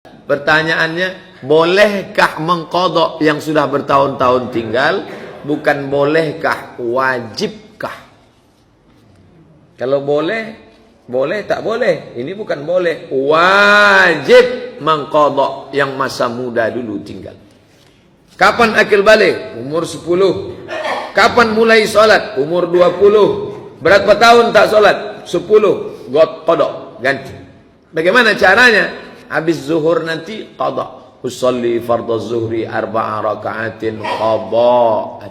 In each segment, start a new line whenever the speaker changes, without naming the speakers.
Pertanyaannya, bolehkah mengqadha yang sudah bertahun-tahun tinggal? Bukan bolehkah, wajibkah? Kalau boleh, boleh, tak boleh. Ini bukan boleh, wajib mengqadha yang masa muda dulu tinggal. Kapan akil balik? Umur 10. Kapan mulai sholat? Umur 20. Berapa tahun tak sholat? 10. Qadha, ganti. Bagaimana caranya? Habis zuhur nanti qadha. Usolli fardhu zuhri 4 raka'atin qadha'an.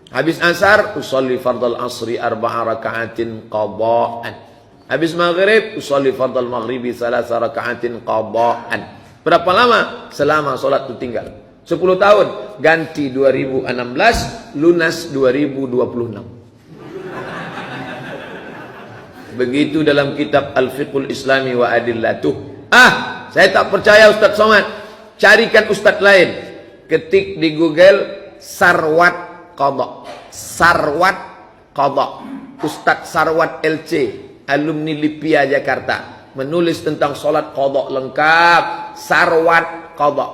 Habis asar usolli fardhu asri 4 raka'atin qadha'an. Habis maghrib usolli fardhu maghribi 3 raka'atin qadha'an. Berapa lama? Selama solat itu tinggal 10 tahun. Ganti 2016, lunas 2026. Begitu dalam kitab Al-Fiqhul Islami wa Adillatuh. Saya tak percaya Ustaz Somad. Carikan Ustaz lain. Ketik di Google Sarwat Qadha. Sarwat Qadha. Ustaz Sarwat LC, alumni Lipia Jakarta, menulis tentang solat qadha lengkap. Sarwat Qadha.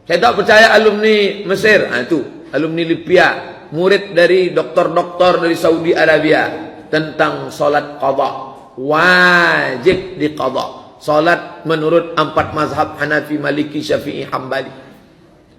Saya tak percaya alumni Mesir. Itu alumni Lipia, murid dari doktor-doktor dari Saudi Arabia, tentang solat qadha. Wajib diqadha. Salat menurut 4 mazhab Hanafi, Maliki, Syafi'i, Hambali.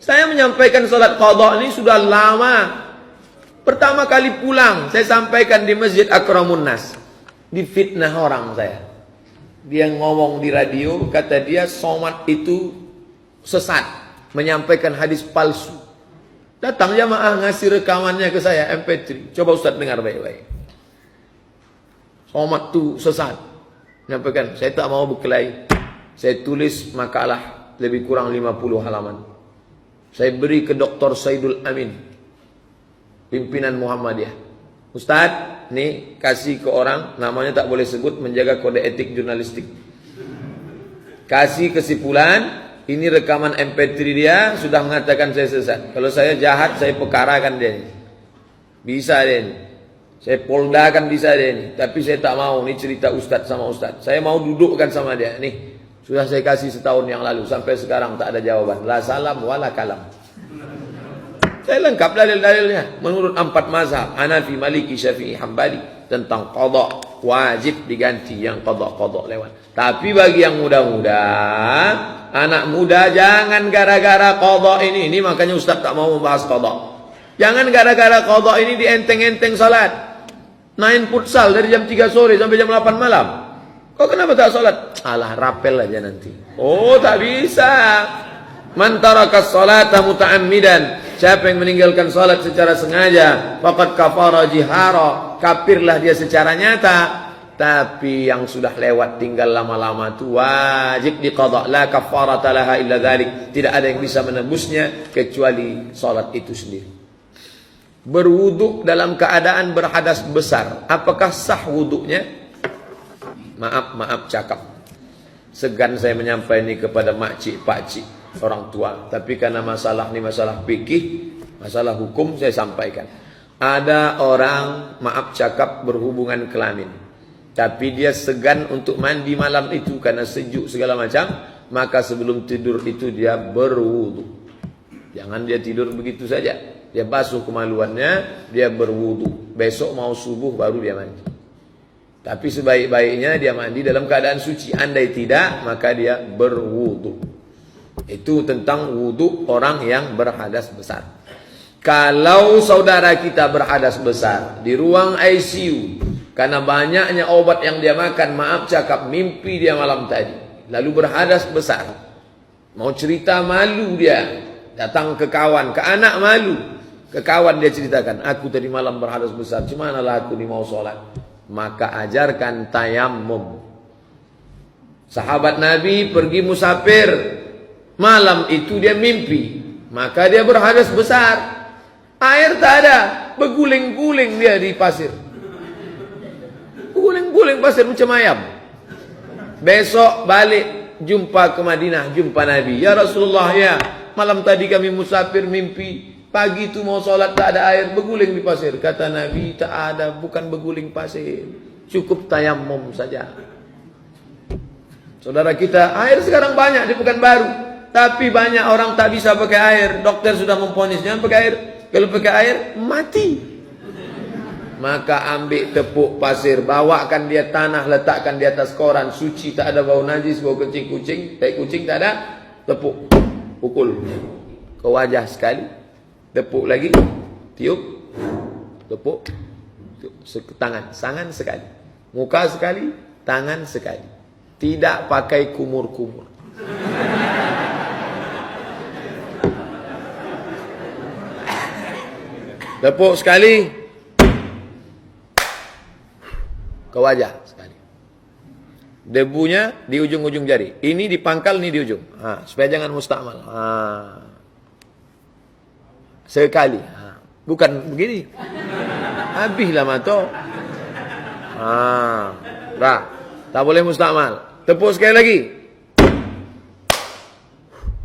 Saya menyampaikan salat qadha ini sudah lama. Pertama kali pulang saya sampaikan di Masjid Akramun Nas. Difitnah orang saya. Dia ngomong di radio, kata dia Somad itu sesat, menyampaikan hadis palsu. Datang jamaah ngasih rekamannya ke saya MP3. Coba Ustaz dengar baik-baik. Somad itu sesat. Menyampaikan, saya tak mau berkelahi. Saya tulis makalah lebih kurang 50 halaman. Saya beri ke Dr. Saidul Amin, pimpinan Muhammadiyah. Ustaz, nih kasih ke orang, namanya tak boleh sebut, menjaga kode etik jurnalistik. Kasih kesimpulan, ini rekaman MP3 dia, sudah mengatakan saya sesat. Kalau saya jahat, saya pekarakan dia. Bisa dia ini. Saya poldakan bisa dia ini. Tapi saya tak mau, ini cerita Ustaz sama Ustaz. Saya mau dudukkan sama dia. Nih, sudah saya kasih setahun yang lalu. Sampai sekarang tak ada jawaban. La salam wala kalam. Saya lengkap dalil-dalilnya. Menurut 4 mazhab, Hanafi, Maliki, Syafi'i, Hambali, tentang qadha. Wajib diganti yang qadha lewat. Tapi bagi yang muda-muda, anak muda, jangan gara-gara qadha ini. Ini makanya Ustaz tak mau membahas qadha. Jangan gara-gara qadha ini dienteng-enteng salat. Main futsal dari jam 3 sore sampai jam 8 malam. Kok kenapa tak salat? Alah, rapel aja nanti. Oh, tak bisa. Man tarakas salata muta'ammidan. Siapa yang meninggalkan salat secara sengaja, faqad kafara jihara. Kafirlah dia secara nyata. Tapi yang sudah lewat tinggal lama-lama itu wajib diqadha. La kafarata laha illa dzalik. Tidak ada yang bisa menebusnya kecuali salat itu sendiri. Berwuduk dalam keadaan berhadas besar, apakah sah wuduknya? Maaf cakap. Segan saya menyampaikan ini kepada makcik, pakcik, orang tua. Tapi karena masalah ini masalah fikih, masalah hukum, saya sampaikan. Ada orang, maaf cakap, berhubungan kelamin. Tapi dia segan untuk mandi malam itu karena sejuk segala macam. Maka sebelum tidur itu dia berwuduk. Jangan dia tidur begitu saja. Dia basuh kemaluannya, dia berwudu. Besok mau subuh baru dia mandi. Tapi sebaik-baiknya dia mandi dalam keadaan suci. Andai tidak, maka dia berwudu. Itu tentang wudu orang yang berhadas besar. Kalau saudara kita berhadas besar di ruang ICU, karena banyaknya obat yang dia makan, maaf cakap, mimpi dia malam tadi, lalu berhadas besar. Mau cerita malu dia, datang ke kawan, ke anak malu. Ke kawan dia ceritakan, aku tadi malam berhadas besar, cumanalah aku ni mau sholat. Maka ajarkan tayammum. Sahabat Nabi pergi musafir, malam itu dia mimpi, maka dia berhadas besar. Air tak ada, berguling-guling dia di pasir. Berguling-guling pasir macam ayam. Besok balik, jumpa ke Madinah, jumpa Nabi. Ya Rasulullah, ya, malam tadi kami musafir mimpi, pagi itu mau sholat tak ada air, berguling di pasir. Kata Nabi, tak ada, bukan berguling pasir, cukup tayammum saja. Saudara kita, air sekarang banyak di Pekanbaru. Tapi banyak orang tak bisa pakai air. Dokter sudah memvonis, jangan pakai air. Kalau pakai air, mati. Maka ambil tepuk pasir, bawakan dia tanah, letakkan di atas koran. Suci, tak ada bau najis, bau kencing kucing. Tai kucing tak ada. Tepuk, pukul ke wajah sekali. Tepuk lagi, tiup. Tepuk, tangan sekali. Muka sekali, tangan sekali. Tidak pakai kumur-kumur. Tepuk sekali ke wajah sekali. Debunya di ujung-ujung jari. Ini di pangkal, ini di ujung. Supaya jangan mustakmal. Sekali. Bukan begini. Habislah mato. Dah. Tak boleh mustakmal. Tepuk sekali lagi.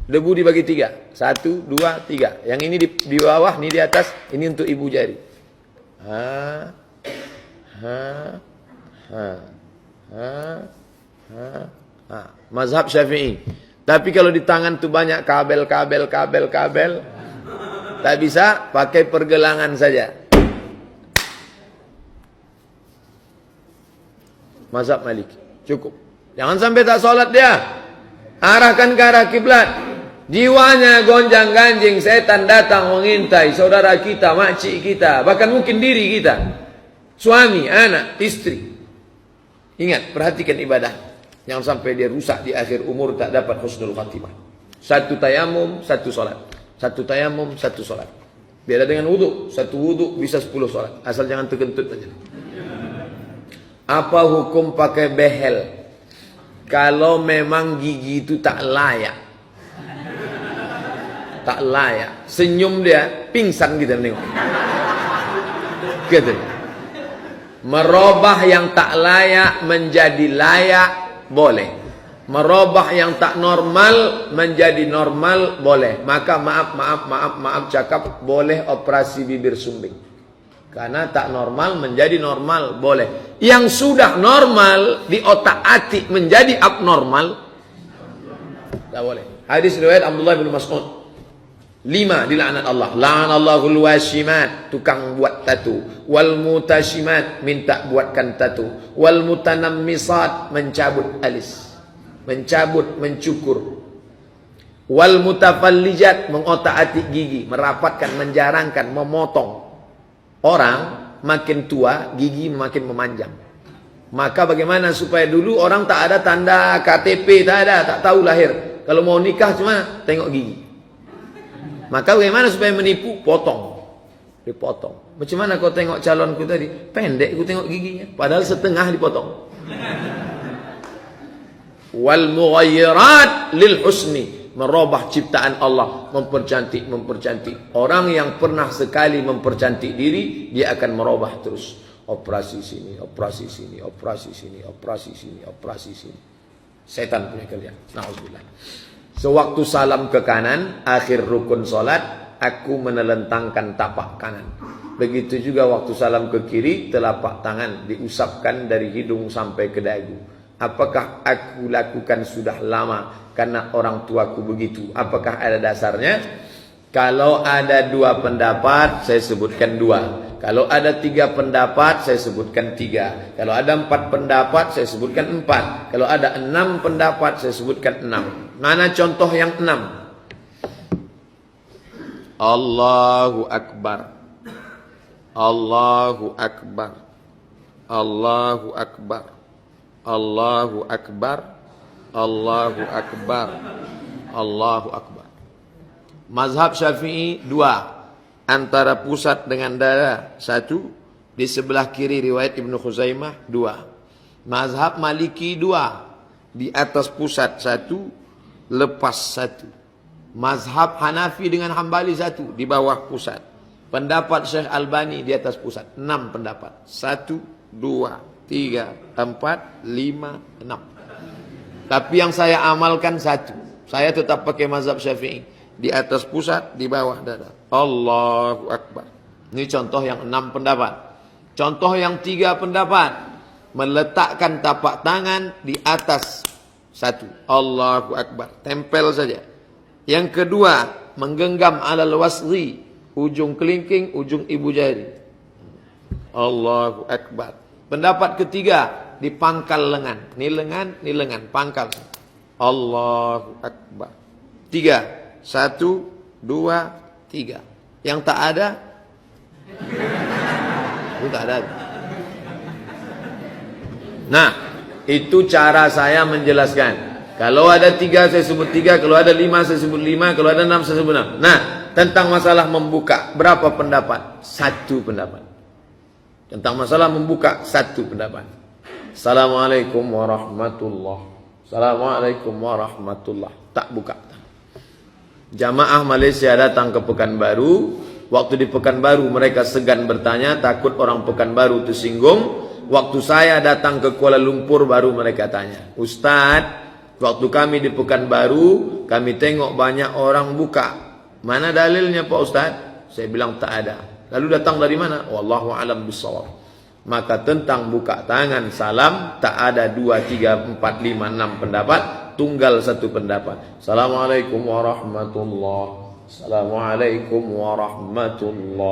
Debu dibagi 3. 1, 2, 3. Yang ini di bawah, ini di atas. Ini untuk ibu jari. Mazhab Syafi'i. Tapi kalau di tangan tu banyak kabel. Tak bisa, pakai pergelangan saja. Mazhab Maliki. Cukup. Jangan sampai tak solat dia. Arahkan ke arah kiblat. Jiwanya gonjang-ganjing, setan datang mengintai saudara kita, makcik kita, bahkan mungkin diri kita. Suami, anak, istri. Ingat, perhatikan ibadah. Jangan sampai dia rusak di akhir umur, tak dapat husnul khatimah. 1 tayamum, 1 solat. 1 tayamum, 1 solat. Beda dengan wudhu. 1 wudhu bisa 10 solat. Asal jangan terkentut aja. Apa hukum pakai behel kalau memang gigi itu tak layak? Tak layak. Senyum dia, pingsan kita tengok. Gitu. Merubah yang tak layak menjadi layak, boleh. Merubah yang tak normal menjadi normal, boleh. Maka maaf cakap, boleh operasi bibir sumbing. Karena tak normal menjadi normal, boleh. Yang sudah normal di otak-atik menjadi abnormal, tak boleh. Hadis riwayat Abdullah bin Mas'ud. 5 dilaknat Allah. La'anallahul washimat, tukang buat tatu. Wal mutashimat, minta buatkan tatu. Wal mutanammisat, mencabut alis. Mencabut, mencukur. Wal mutafallijat, mengotak-atik gigi, merapatkan, menjarangkan, memotong. Orang makin tua, gigi makin memanjang. Maka bagaimana supaya dulu orang tak ada tanda KTP, tak ada, tak tahu lahir. Kalau mau nikah cuma tengok gigi. Maka bagaimana supaya menipu? Potong. Dipotong. Macam mana kau tengok calonku tadi? Pendek ku tengok giginya. Padahal setengah dipotong. Wal mughayyirat lil husni. Merubah ciptaan Allah. Mempercantik. Orang yang pernah sekali mempercantik diri, dia akan merubah terus. Operasi sini. Setan punya kalian. Na'udzubillah. Sewaktu salam ke kanan, akhir rukun solat, aku menelentangkan tapak kanan. Begitu juga waktu salam ke kiri, telapak tangan diusapkan dari hidung sampai ke dagu. Apakah aku lakukan sudah lama karena orang tuaku begitu? Apakah ada dasarnya? Kalau ada 2 pendapat, saya sebutkan 2. Kalau ada 3 pendapat, saya sebutkan 3. Kalau ada 4 pendapat, saya sebutkan 4. Kalau ada 6 pendapat, saya sebutkan 6. Mana contoh yang 6? Allahu Akbar. Allahu Akbar. Allahu Akbar. Allahu Akbar. Allahu Akbar. Allahu Akbar. Mazhab Syafi'i 2. Antara pusat dengan dada 1. Di sebelah kiri riwayat Ibnu Khuzaimah 2. Mazhab Maliki 2. Di atas pusat 1. Lepas 1. Mazhab Hanafi dengan Hambali 1. Di bawah pusat. Pendapat Syekh Albani di atas pusat. 6 pendapat. 1, 2, 3, 4, 5, 6. Tapi yang saya amalkan 1. Saya tetap pakai mazhab Syafi'i. Di atas pusat, di bawah dada. Allahu Akbar. Ini contoh yang 6 pendapat. Contoh yang 3 pendapat. Meletakkan tapak tangan di atas Satu, Allahu Akbar. Tempel saja. Yang kedua, menggenggam alal wasri, ujung kelingking, ujung ibu jari. Allahu Akbar. Pendapat ketiga, dipangkal lengan. Ni lengan, pangkal. Allahu Akbar. 3, 1, 2, 3. Yang tak ada, itu tak ada. Nah, itu cara saya menjelaskan. Kalau ada 3 saya sebut 3, kalau ada 5 saya sebut 5, kalau ada 6 saya sebut 6. Nah, tentang masalah membuka, berapa pendapat? 1 pendapat. Tentang masalah membuka, 1 pendapat. Assalamualaikum warahmatullahi. Assalamualaikum warahmatullahi. Tak buka. Jamaah Malaysia datang ke Pekanbaru. Waktu di Pekanbaru mereka segan bertanya, takut orang Pekanbaru tersinggung. Waktu saya datang ke Kuala Lumpur baru mereka tanya, Ustadz, waktu kami di Pekanbaru, kami tengok banyak orang buka. Mana dalilnya Pak Ustadz? Saya bilang tak ada. Lalu datang dari mana? Wallahu a'lam bishawab. Maka tentang buka tangan salam, tak ada 2, 3, 4, 5, 6 pendapat. Tunggal 1 pendapat. Assalamualaikum warahmatullahi. Assalamualaikum warahmatullahi.